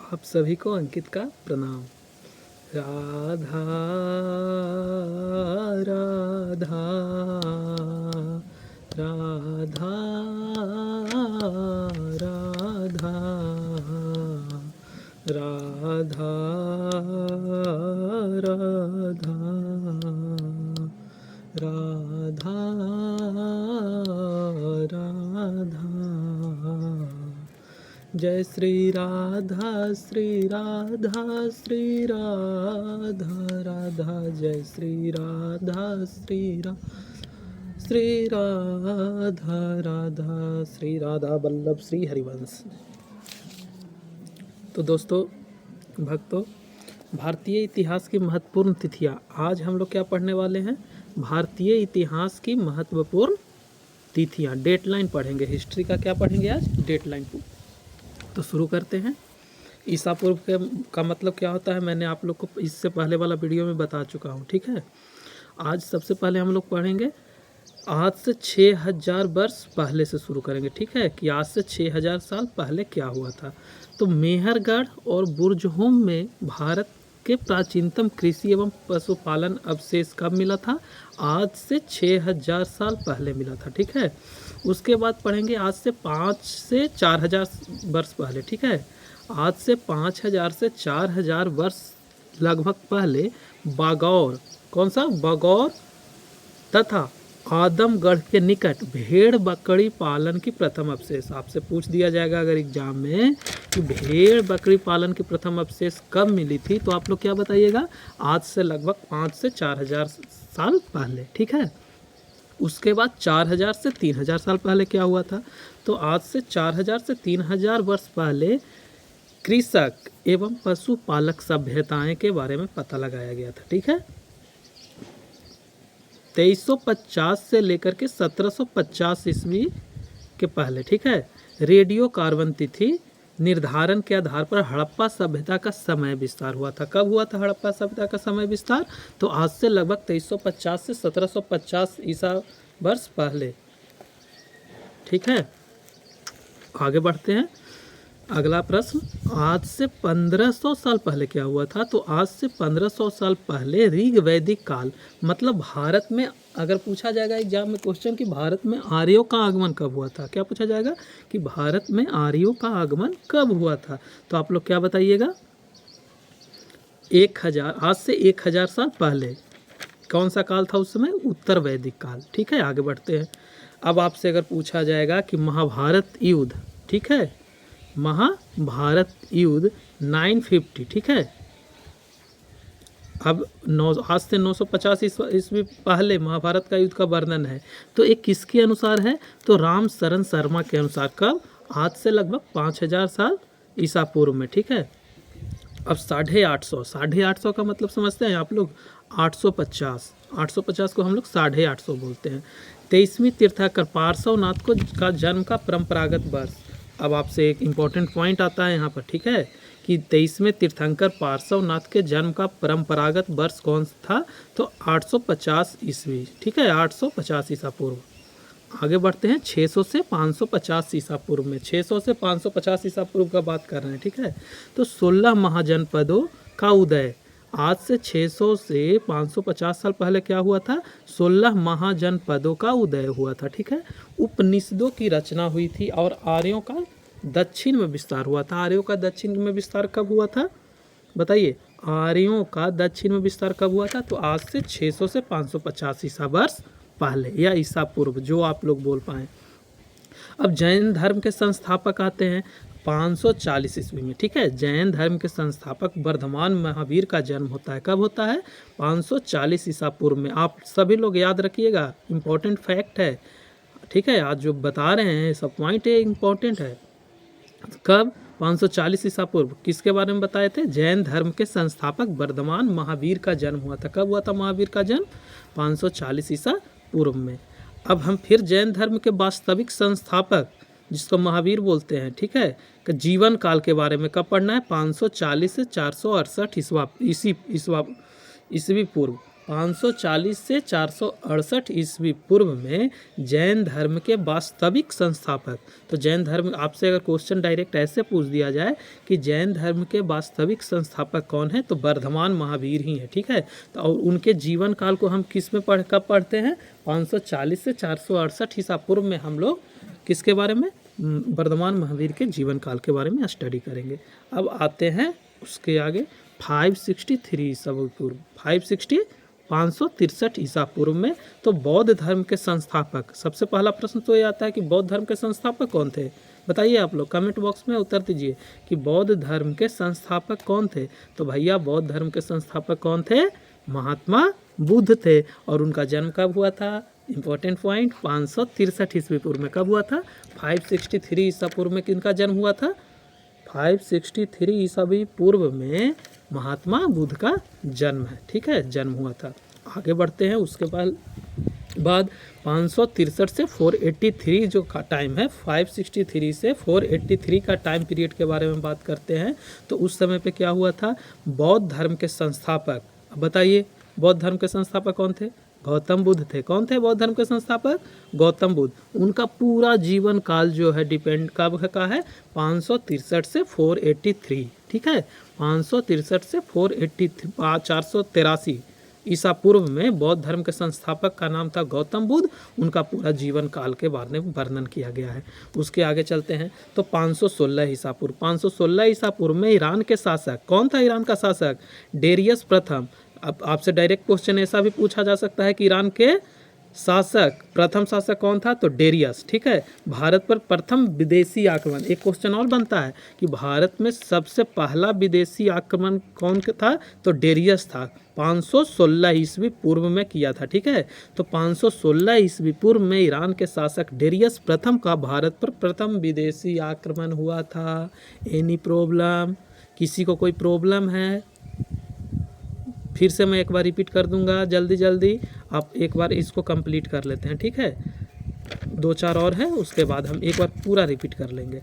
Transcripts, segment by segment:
आप सभी को अंकित का प्रणाम। राधा राधा राधा राधा राधा राधा राधा राधा। जय श्री राधा श्री राधा श्री राधा राधा। जय श्री राधा श्री श्री राधा राधा। श्री राधा वल्लभ श्री हरिवंश। तो दोस्तों भक्तों, भारतीय इतिहास की महत्वपूर्ण तिथियां। आज हम लोग क्या पढ़ने वाले हैं? भारतीय इतिहास की महत्वपूर्ण तिथियां। डेट लाइन पढ़ेंगे। हिस्ट्री का क्या पढ़ेंगे आज? Date line. तो शुरू करते हैं। ईसा पूर्व का मतलब क्या होता है मैंने आप लोग को इससे पहले वाला वीडियो में बता चुका हूँ, ठीक है। आज सबसे पहले हम लोग पढ़ेंगे आज से 6000 वर्ष पहले से शुरू करेंगे, ठीक है, कि आज से 6000 साल पहले क्या हुआ था। तो मेहरगढ़ और बुर्जहोम में भारत के प्राचीनतम कृषि एवं पशुपालन अवशेष कब मिला था? आज से 6000 साल पहले मिला था, ठीक है। उसके बाद पढ़ेंगे आज से 5 से 4000 वर्ष पहले, ठीक है। आज से 5000 से 4000 वर्ष लगभग पहले बागौर, कौन सा? बागौर तथा आदमगढ़ के निकट भेड़ बकरी पालन की प्रथम अवशेष। आपसे पूछ दिया जाएगा अगर एग्जाम में कि भेड़ बकरी पालन की प्रथम अवशेष कब मिली थी, तो आप लोग क्या बताइएगा? आज से लगभग 5 से 4000 साल पहले, ठीक है। उसके बाद 4000 से 3000 साल पहले क्या हुआ था? तो आज से 4000 से 3000 वर्ष पहले कृषक एवं पशुपालक सभ्यताएं के बारे में पता लगाया गया था, ठीक है। 2350 से लेकर के 1750 ईस्वी के पहले, ठीक है, रेडियो कार्बन तिथि निर्धारण के आधार पर हड़प्पा सभ्यता का समय विस्तार हुआ था। कब हुआ था हड़प्पा सभ्यता का समय विस्तार? तो आज से लगभग 2350 से 1750 ईसा वर्ष पहले, ठीक है। आगे बढ़ते हैं। अगला प्रश्न, आज से 1500 साल पहले क्या हुआ था? तो आज से 1500 साल पहले ऋग वैदिक काल, मतलब भारत में अगर पूछा जाएगा एग्जाम में क्वेश्चन कि भारत में आर्यों का आगमन कब हुआ था, क्या पूछा जाएगा कि भारत में आर्यों का आगमन कब हुआ था? तो आप लोग क्या बताइएगा? 1000, आज से 1000 साल पहले। कौन सा काल था उस समय? उत्तर वैदिक काल, ठीक है। आगे बढ़ते हैं। अब आपसे अगर पूछा जाएगा कि महाभारत युद्ध, ठीक है, महाभारत युद्ध 950, ठीक है। अब आज से 950 ईस्वी पहले महाभारत का युद्ध का वर्णन है, तो एक किसके अनुसार है? तो राम शरण शर्मा के अनुसार। कब? आज से लगभग 5000 साल ईसा पूर्व में, ठीक है। अब 850 का मतलब समझते हैं आप लोग? 850 को हम लोग 850 बोलते हैं। 23वीं तीर्थंकर पार्श्वनाथ को का जन्म का परंपरागत वर्ष। अब आपसे एक इम्पॉर्टेंट पॉइंट आता है यहाँ पर, ठीक है, कि 23वें तीर्थंकर पार्श्वनाथ के जन्म का परंपरागत वर्ष कौन था? तो 850 ईस्वी, ठीक है, 850 ईसा पूर्व। आगे बढ़ते हैं। 600 से 550 ईसा पूर्व में, 600 से 550 ईसा पूर्व का बात कर रहे हैं, ठीक है। तो 16 महाजनपदों का उदय। आज से 600 से 550 साल पहले क्या हुआ था? 16 महाजनपदों का उदय हुआ था, ठीक है। उपनिषदों की रचना हुई थी और आर्यों का दक्षिण में विस्तार हुआ था। आर्यों का दक्षिण में विस्तार कब हुआ था? बताइए, आर्यों का दक्षिण में विस्तार कब हुआ था? तो आज से 600 से 550 ईसा वर्ष पहले या ईसा पूर्व, जो आप लोग बोल पाएँ। अब जैन धर्म के संस्थापक आते हैं 540 ईस्वी में, ठीक है। जैन धर्म के संस्थापक वर्धमान महावीर का जन्म होता है। कब होता है? 540 ईसा पूर्व में। आप सभी लोग याद रखिएगा, इम्पोर्टेंट फैक्ट है, ठीक है। आज जो बता रहे हैं सब पॉइंट ये इम्पोर्टेंट है। कब? 540 ईसा पूर्व। किसके बारे में बताए थे? जैन धर्म के संस्थापक वर्धमान महावीर का जन्म हुआ था। कब हुआ था महावीर का जन्म? 540 ईसा पूर्व में। अब हम फिर जैन धर्म के वास्तविक संस्थापक, जिसको महावीर बोलते हैं, ठीक है, का जीवन काल के बारे में कब पढ़ना है? 540 से 468 ईस्वी पूर्व। 540 से 468 ईस्वी पूर्व में जैन धर्म के वास्तविक संस्थापक। तो जैन धर्म, आपसे अगर क्वेश्चन डायरेक्ट ऐसे पूछ दिया जाए कि जैन धर्म के वास्तविक संस्थापक कौन है, तो वर्धमान महावीर ही है, ठीक है। तो और उनके जीवन काल को हम किस में कब पढ़ते हैं, 540 से 468 ईसा पूर्व में हम लोग किसके बारे में, वर्धमान महावीर के जीवन काल के बारे में स्टडी करेंगे। अब आते हैं उसके आगे 563 ईसा पूर्व, 563 ईसा पूर्व में तो बौद्ध धर्म के संस्थापक। सबसे पहला प्रश्न तो ये आता है कि बौद्ध धर्म के संस्थापक कौन थे, बताइए आप लोग कमेंट बॉक्स में उत्तर दीजिए कि बौद्ध धर्म के संस्थापक कौन थे। तो भैया बौद्ध धर्म के संस्थापक कौन थे, महात्मा बुद्ध थे। और उनका जन्म कब हुआ था, इंपॉर्टेंट पॉइंट, 563 ईस्वी पूर्व में। कब हुआ था, 563 ईसा पूर्व में किनका जन्म हुआ था, 563 ईसावी पूर्व में महात्मा बुद्ध का जन्म है, ठीक है, जन्म हुआ था। आगे बढ़ते हैं, उसके बाद 563 से 483 जो का टाइम है, 563 से 483 का टाइम पीरियड के बारे में बात करते हैं। तो उस समय पे क्या हुआ था, बौद्ध धर्म के संस्थापक, अब बताइए बौद्ध धर्म के संस्थापक कौन थे, गौतम बुद्ध थे। कौन थे बौद्ध धर्म के संस्थापक, गौतम बुद्ध। उनका पूरा जीवन काल जो है डिपेंड कब का है, 563 से 483, ठीक है, 563 से 483 ईसा पूर्व में बौद्ध धर्म के संस्थापक का नाम था गौतम बुद्ध। उनका पूरा जीवन काल के बारे में वर्णन किया गया है। उसके आगे चलते हैं तो 516 ईसा पूर्व, 516 ईसा पूर्व में ईरान के शासक, कौन था ईरान का शासक, डेरियस प्रथम। अब आपसे डायरेक्ट क्वेश्चन ऐसा भी पूछा जा सकता है कि ईरान के शासक, प्रथम शासक कौन था, तो डेरियस, ठीक है। भारत पर प्रथम विदेशी आक्रमण, एक क्वेश्चन और बनता है कि भारत में सबसे पहला विदेशी आक्रमण कौन था, तो डेरियस था, 516 ईस्वी पूर्व में किया था, ठीक है। तो 516 ईस्वी पूर्व में ईरान के शासक डेरियस प्रथम का भारत पर प्रथम विदेशी आक्रमण हुआ था। एनी प्रॉब्लम, किसी को कोई प्रॉब्लम है, फिर से मैं एक बार रिपीट कर दूंगा, जल्दी जल्दी आप एक बार इसको कंप्लीट कर लेते हैं, ठीक है, 2-4 और है, उसके बाद हम एक बार पूरा रिपीट कर लेंगे।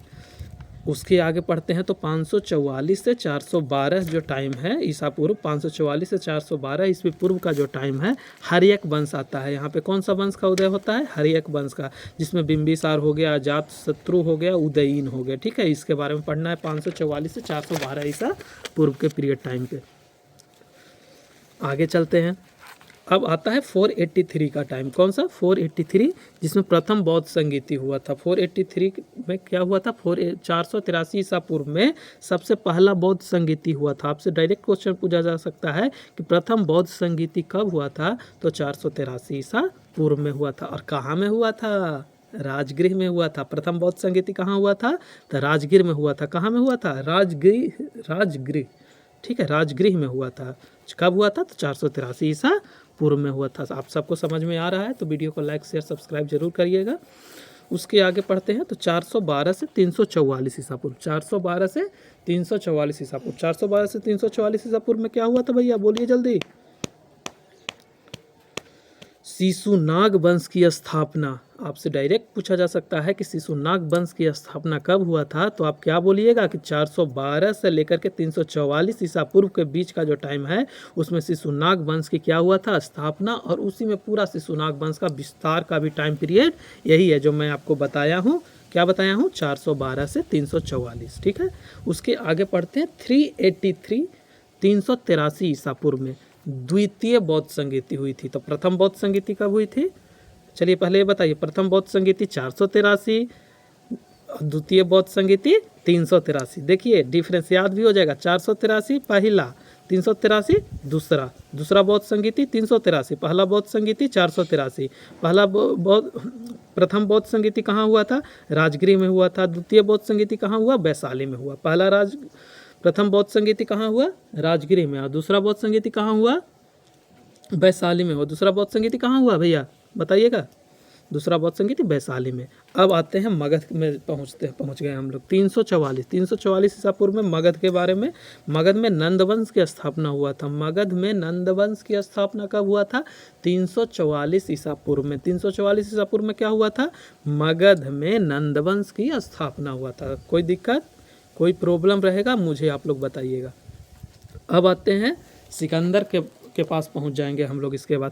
उसके आगे पढ़ते हैं तो 544 से 412 जो टाइम है ईसा पूर्व, 544 से 412 ईस्वी पूर्व का जो टाइम है, हर्यक वंश आता है। यहाँ पे कौन सा वंश का उदय होता है, हर्यक वंश का, जिसमें बिंबिसार हो गया, अजात शत्रु हो गया, उदयीन हो गया, ठीक है। इसके बारे में पढ़ना है 544 से 412 ईसा पूर्व के पीरियड टाइम पे। आगे चलते हैं, अब आता है 483 का टाइम, कौन सा, 483, जिसमें प्रथम बौद्ध संगीति हुआ था। 483 में क्या हुआ था, 483 ईसा पूर्व में सबसे पहला बौद्ध संगीति हुआ था। आपसे डायरेक्ट क्वेश्चन पूछा जा सकता है कि प्रथम बौद्ध संगीति कब हुआ था, तो 483 ईसा पूर्व में हुआ था। और कहाँ में हुआ था, राजगृह में हुआ था। प्रथम बौद्ध संगीति कहाँ हुआ था, तो राजगीर में हुआ था। कहाँ में हुआ था, राजगृह, ठीक है, राजगृह में हुआ था। कब हुआ था, तो 483 ईसा पूर्व में हुआ था। आप सबको समझ में आ रहा है तो वीडियो को लाइक शेयर सब्सक्राइब जरूर करिएगा। उसके आगे पढ़ते हैं तो 412 से 344 ईसा पूर्व, 412 से 344 ईसा पूर्व, 412 से 344 ईसा पूर्व में क्या हुआ था भैया, बोलिए जल्दी। शिशुनाग वंश की स्थापना, आपसे डायरेक्ट पूछा जा सकता है कि शिशुनाग वंश की स्थापना कब हुआ था, तो आप क्या बोलिएगा कि 412 से लेकर के 344 ईसा पूर्व के बीच का जो टाइम है उसमें शिशुनाग वंश की क्या हुआ था, स्थापना। और उसी में पूरा शिशुनाग वंश का विस्तार का भी टाइम पीरियड यही है जो मैं आपको बताया हूँ। क्या बताया हूँ, 412 से 344, ठीक है। उसके आगे पढ़ते हैं 383 ईसा पूर्व में द्वितीय बौद्ध संगीति हुई थी। तो प्रथम बौद्ध संगीति कब हुई थी, चलिए पहले ये बताइए। प्रथम बौद्ध संगीति 483, द्वितीय बौद्ध संगीति 383। देखिए डिफरेंस याद भी हो जाएगा, 483 पहला, 383 दूसरा, दूसरा बौद्ध संगीति 383, पहला बौद्ध संगीति 483। पहला प्रथम बौद्ध संगीति कहाँ हुआ था, राजगीर में हुआ था। द्वितीय बौद्ध संगीति कहाँ हुआ, वैशाली में हुआ। प्रथम बौद्ध संगीति कहाँ हुआ, राजगीर में, और दूसरा बौद्ध संगीति कहाँ हुआ, वैशाली में हुआ। दूसरा बौद्ध संगीति कहाँ हुआ भैया बताइएगा, दूसरा बौद्ध संगीति वैशाली में। अब आते हैं मगध में, पहुँच गए हम लोग 344 ईसा पूर्व में मगध के बारे में। मगध में नंदवंश की स्थापना हुआ था। मगध में नंदवंश की स्थापना कब हुआ था, 344 ईसा पूर्व में। 344 ईसा पूर्व में क्या हुआ था, मगध में नंदवंश की स्थापना हुआ था। कोई दिक्कत, कोई प्रॉब्लम रहेगा मुझे आप लोग बताइएगा। अब आते हैं सिकंदर के के पास पहुंच जाएंगे हम लोग। इसके बाद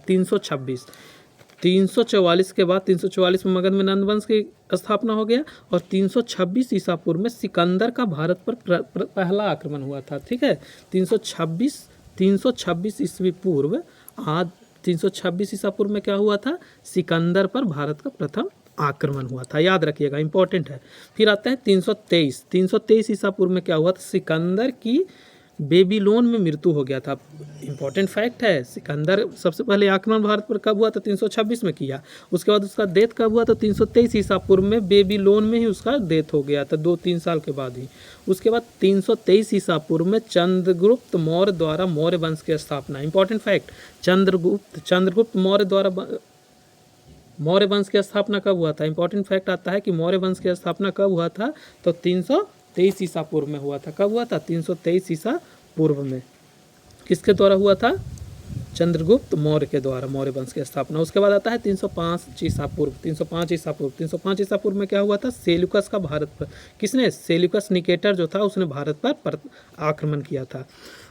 344 के बाद 344 में मगध में नंद वंश की स्थापना हो गया और 326 ईसा पूर्व में सिकंदर का भारत पर पहला आक्रमण हुआ था। ठीक है, 326 ईस्वी पूर्व आज 326 ईसा पूर्व में क्या हुआ था, सिकंदर पर भारत का प्रथम आक्रमण हुआ था, याद रखिएगा, इंपॉर्टेंट है। फिर आता है 323 ईसा पूर्व में क्या हुआ था, सिकंदर की बेबीलोन में मृत्यु हो गया था। इंपॉर्टेंट फैक्ट है, सिकंदर सबसे पहले आक्रमण भारत पर कब हुआ था, 326 में किया। उसके बाद उसका डेथ कब हुआ था, 323 ईसा पूर्व में बेबीलोन में ही उसका डेथ हो गया था, 2-3 साल के बाद ही। उसके बाद 323 ईसा पूर्व में चंद्रगुप्त मौर्य द्वारा मौर्य वंश की स्थापना। इंपॉर्टेंट फैक्ट, चंद्रगुप्त मौर्य द्वारा मौर्य वंश की स्थापना कब हुआ था। इंपॉर्टेंट फैक्ट आता है कि मौर्य वंश की स्थापना कब हुआ था, तो 323 ईसा पूर्व में हुआ था। कब हुआ था, 323 ईसा पूर्व में। किसके द्वारा हुआ था, चंद्रगुप्त मौर्य के द्वारा मौर्य वंश की स्थापना। उसके बाद आता है 305 ईसा पूर्व। 305 ईसा पूर्व में क्या हुआ था, सेल्यूकस का भारत पर, किसने, सेल्यूकस निकेटर जो था उसने भारत पर आक्रमण किया था।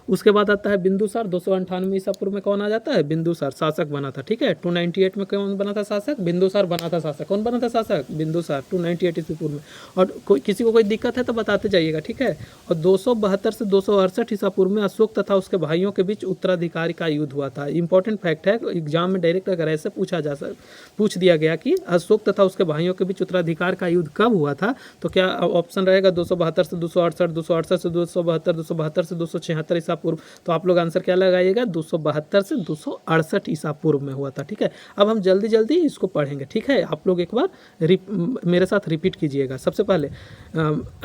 उसके बाद आता है बिंदुसार। 298 ईसा पूर्व में कौन आ जाता है, बिंदुसार शासक बना था। ठीक है, 298 में कौन बना था शासक, बिंदुसार बना था शासक। कौन बना था शासक, बिंदुसार, 298 ईसा पूर्व में। और किसी को कोई दिक्कत है तो बताते जाइएगा। ठीक है, और 272 से 268 ईसा पूर्व में अशोक तथा उसके भाइयों के बीच उत्तराधिकारी का युद्ध हुआ था। इंपॉर्टेंट फैक्ट है, एग्जाम में डायरेक्ट अगर ऐसे पूछ दिया गया कि अशोक तथा उसके भाइयों के बीच उत्तराधिकार का युद्ध कब हुआ था, तो क्या ऑप्शन रहेगा 272 से 268, 268 से 272, 272 से 276 ईसा पूर्व। तो आप लोग आंसर क्या लगाइएगा, 272 से 268 ईसा पूर्व में हुआ था। ठीक है, अब हम जल्दी जल्दी इसको पढ़ेंगे। ठीक है, आप लोग एक बार मेरे साथ रिपीट कीजिएगा। सबसे पहले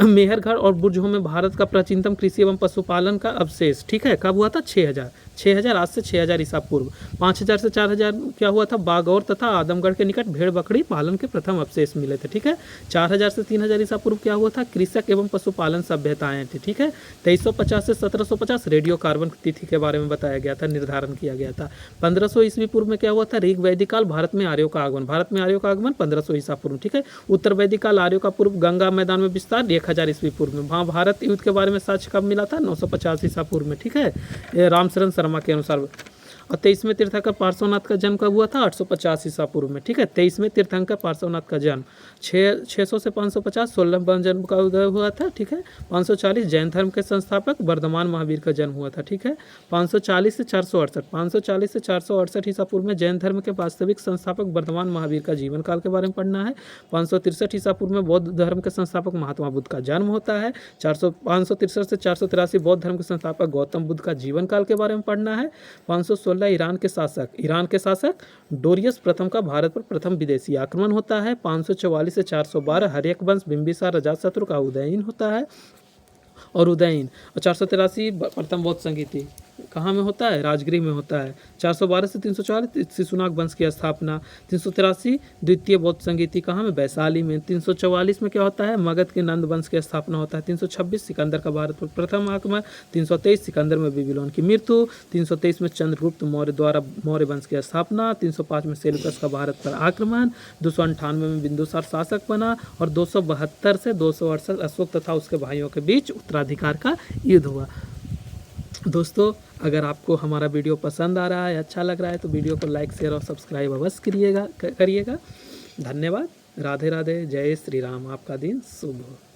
मेहरगढ़ और बुर्जों में भारत का प्राचीनतम कृषि एवं पशुपालन का अवशेष। ठीक है, कब हुआ था, 6000 आज से 6000 ईसा पूर्व। 5000 से 4000 क्या हुआ था, बागौर तथा आदमगढ़ के निकट भेड़ बकरी पालन के प्रथम अवशेष मिले थे। ठीक है, 4000 से 3000 ईसा पूर्व क्या हुआ था, कृषक एवं पशुपालन सभ्यताएं थी। ठीक है, 2350 से 1750 रेडियो कार्बन तिथि के बारे में बताया गया था, निर्धारण किया गया था। 1500 ईस्वी पूर्व में क्या हुआ था, ऋग वैदिक काल, भारत में आर्यों का आगमन। भारत में आर्यों का आगमन 1500 ईसा पूर्व। ठीक है, उत्तर वैदिक काल, आर्यों का पूर्व, गंगा मैदान में विस्तार 1000 ईस्वी पूर्व में। महाभारत युद्ध के बारे में साक्ष्य कब मिला था, 950 ईसा पूर्व में। ठीक है, रामशरण शर्मा के अनुसार। और 23वें तीर्थंकर पार्श्वनाथ का जन्म कब हुआ था, 850 ईसा पूर्व में। ठीक है, 23वें तीर्थंकर पार्श्वनाथ का जन्म 600 से 550 16वां जन्म का उदय हुआ था। ठीक है, 540 जैन धर्म के संस्थापक वर्धमान महावीर का जन्म हुआ था। ठीक है, 540 से 468 ईसा पूर्व में जैन धर्म के वास्तविक संस्थापक वर्धमान महावीर का जीवन काल के बारे में पढ़ना है। 563 ईसा पूर्व में बौद्ध धर्म के संस्थापक महात्मा बुद्ध का जन्म होता है। 563 से 483 बौद्ध धर्म के संस्थापक गौतम बुद्ध का जीवन काल के बारे में पढ़ना है। 516 ईरान के शासक डोरियस प्रथम का भारत पर प्रथम विदेशी आक्रमण होता है। 544 से 412 हर्यक वंश बिंबिसार अजातशत्रु का उदयन होता है और 483 प्रथम बौद्ध संगीति कहाँ में होता है, राजगृह में होता है। 412 से 340 शिशुनाग वंश की स्थापना। 383 द्वितीय बौद्ध संगीति कहाँ में, वैशाली में। 344 में क्या होता है, मगध के नंद वंश की स्थापना होता है। 326 सिकंदर का भारत पर प्रथम आक्रमण। 323 सिकंदर में बेबीलोन की मृत्यु। 323 में चंद्रगुप्त मौर्य द्वारा मौर्य वंश की स्थापना। 305 में सेल्यूकस का भारत पर आक्रमण। 298 में बिंदुसार शासक बना और 272 से 268 अशोक तथा उसके भाइयों के बीच उत्तराधिकार का युद्ध हुआ। दोस्तों, अगर आपको हमारा वीडियो पसंद आ रहा है, अच्छा लग रहा है, तो वीडियो को लाइक, शेयर और सब्सक्राइब अवश्य करिएगा। धन्यवाद। राधे राधे, जय श्री राम। आपका दिन शुभ हो।